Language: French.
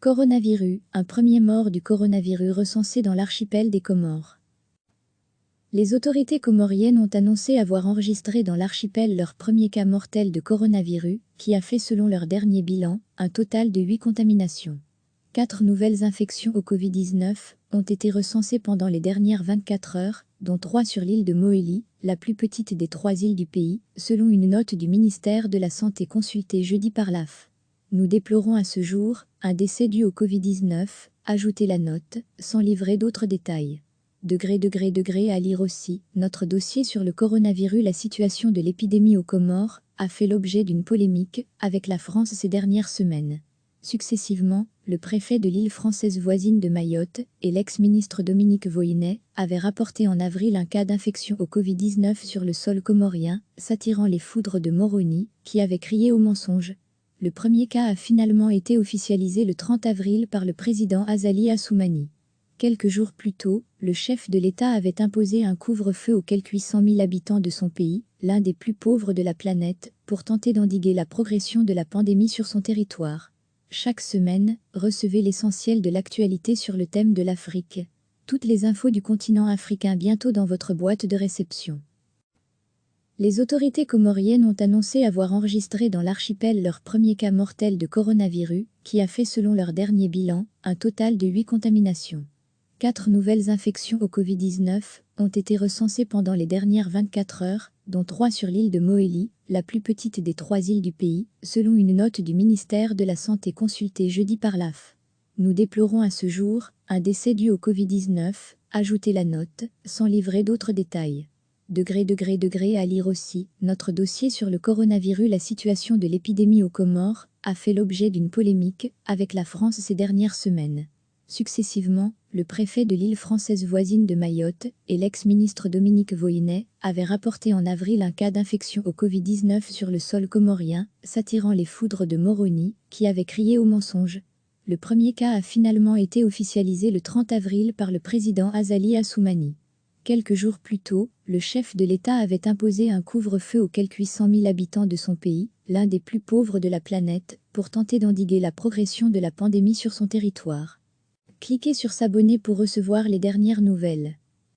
Coronavirus, un premier mort du coronavirus recensé dans l'archipel des Comores. Les autorités comoriennes ont annoncé avoir enregistré dans l'archipel leur premier cas mortel de coronavirus, qui a fait selon leur dernier bilan, un total de 8 contaminations. 4 nouvelles infections au Covid-19 ont été recensées pendant les dernières 24 heures, dont 3 sur l'île de Mohéli, la plus petite des 3 îles du pays, selon une note du ministère de la Santé consultée jeudi par l'AF. Nous déplorons à ce jour un décès dû au Covid-19, ajoutez la note, sans livrer d'autres détails. À lire aussi, notre dossier sur le coronavirus. La situation de l'épidémie aux Comores a fait l'objet d'une polémique avec la France ces dernières semaines. Successivement, le préfet de l'île française voisine de Mayotte et l'ex-ministre Dominique Voynet avaient rapporté en avril un cas d'infection au Covid-19 sur le sol comorien, s'attirant les foudres de Moroni, qui avait crié au mensonge. Le premier cas a finalement été officialisé le 30 avril par le président Azali Assoumani. Quelques jours plus tôt, le chef de l'État avait imposé un couvre-feu aux quelques 800 000 habitants de son pays, l'un des plus pauvres de la planète, pour tenter d'endiguer la progression de la pandémie sur son territoire. Chaque semaine, recevez l'essentiel de l'actualité sur le thème de l'Afrique. Toutes les infos du continent africain bientôt dans votre boîte de réception. Les autorités comoriennes ont annoncé avoir enregistré dans l'archipel leur premier cas mortel de coronavirus, qui a fait selon leur dernier bilan, un total de 8 contaminations. 4 nouvelles infections au Covid-19 ont été recensées pendant les dernières 24 heures, dont 3 sur l'île de Mohéli, la plus petite des 3 îles du pays, selon une note du ministère de la Santé consultée jeudi par l'AF. Nous déplorons à ce jour un décès dû au Covid-19, ajoutez la note, sans livrer d'autres détails. À lire aussi, notre dossier sur le coronavirus. La situation de l'épidémie aux Comores a fait l'objet d'une polémique avec la France ces dernières semaines. Successivement, le préfet de l'île française voisine de Mayotte et l'ex-ministre Dominique Voynet avaient rapporté en avril un cas d'infection au Covid-19 sur le sol comorien, s'attirant les foudres de Moroni, qui avait crié au mensonge. Le premier cas a finalement été officialisé le 30 avril par le président Azali Assoumani. Quelques jours plus tôt, le chef de l'État avait imposé un couvre-feu aux quelques 800 000 habitants de son pays, l'un des plus pauvres de la planète, pour tenter d'endiguer la progression de la pandémie sur son territoire. Cliquez sur s'abonner pour recevoir les dernières nouvelles.